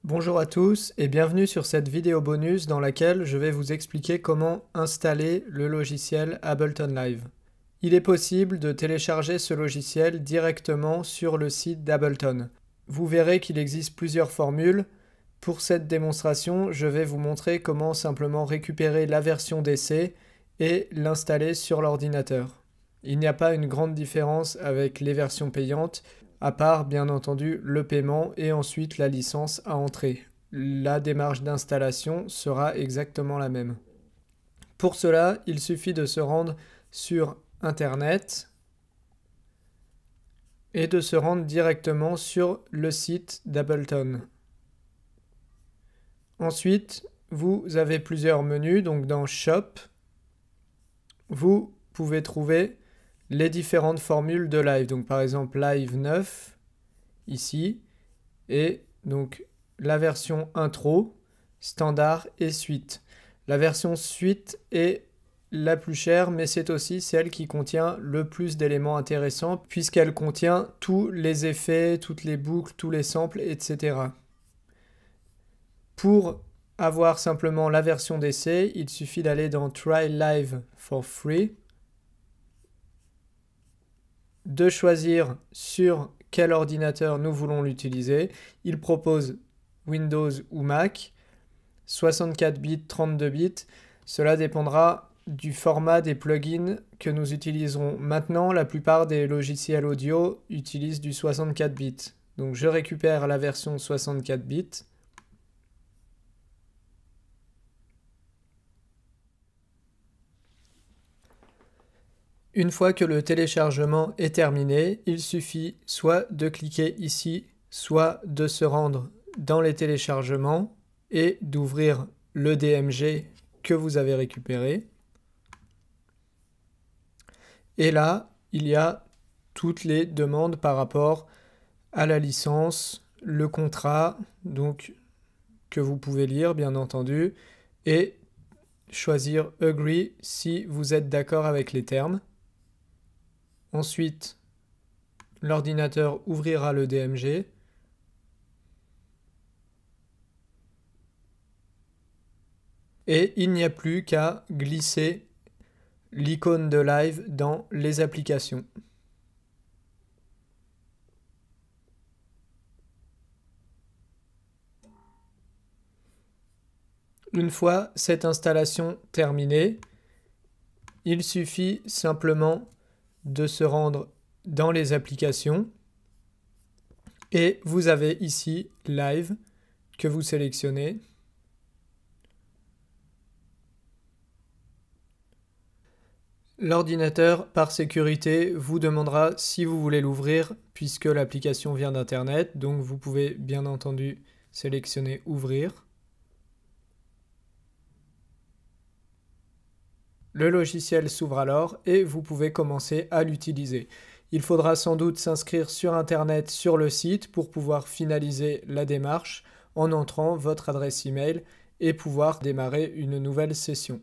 Bonjour à tous et bienvenue sur cette vidéo bonus dans laquelle je vais vous expliquer comment installer le logiciel Ableton Live. Il est possible de télécharger ce logiciel directement sur le site d'Ableton. Vous verrez qu'il existe plusieurs formules. Pour cette démonstration, je vais vous montrer comment simplement récupérer la version d'essai et l'installer sur l'ordinateur. Il n'y a pas une grande différence avec les versions payantes, à part bien entendu le paiement et ensuite la licence à entrer. La démarche d'installation sera exactement la même. Pour cela, il suffit de se rendre sur Internet et de se rendre directement sur le site d'Ableton. Ensuite, vous avez plusieurs menus, donc dans Shop, vous pouvez trouver les différentes formules de live. Donc par exemple Live 9, ici, et donc la version intro, standard et suite. La version suite est la plus chère, mais c'est aussi celle qui contient le plus d'éléments intéressants, puisqu'elle contient tous les effets, toutes les boucles, tous les samples, etc. Pour avoir simplement la version d'essai, il suffit d'aller dans Try Live for Free, de choisir sur quel ordinateur nous voulons l'utiliser. Il propose Windows ou Mac, 64 bits, 32 bits. Cela dépendra du format des plugins que nous utiliserons. Maintenant, la plupart des logiciels audio utilisent du 64 bits. Donc je récupère la version 64 bits. Une fois que le téléchargement est terminé, il suffit soit de cliquer ici, soit de se rendre dans les téléchargements et d'ouvrir le DMG que vous avez récupéré. Et là, il y a toutes les demandes par rapport à la licence, le contrat, donc que vous pouvez lire bien entendu, et choisir Agree si vous êtes d'accord avec les termes. Ensuite, l'ordinateur ouvrira le DMG. Et il n'y a plus qu'à glisser l'icône de live dans les applications. Une fois cette installation terminée, il suffit simplement de se rendre dans les applications et vous avez ici Live que vous sélectionnez. L'ordinateur, par sécurité, vous demandera si vous voulez l'ouvrir puisque l'application vient d'Internet, donc vous pouvez bien entendu sélectionner Ouvrir. Le logiciel s'ouvre alors et vous pouvez commencer à l'utiliser. Il faudra sans doute s'inscrire sur Internet sur le site pour pouvoir finaliser la démarche en entrant votre adresse email et pouvoir démarrer une nouvelle session.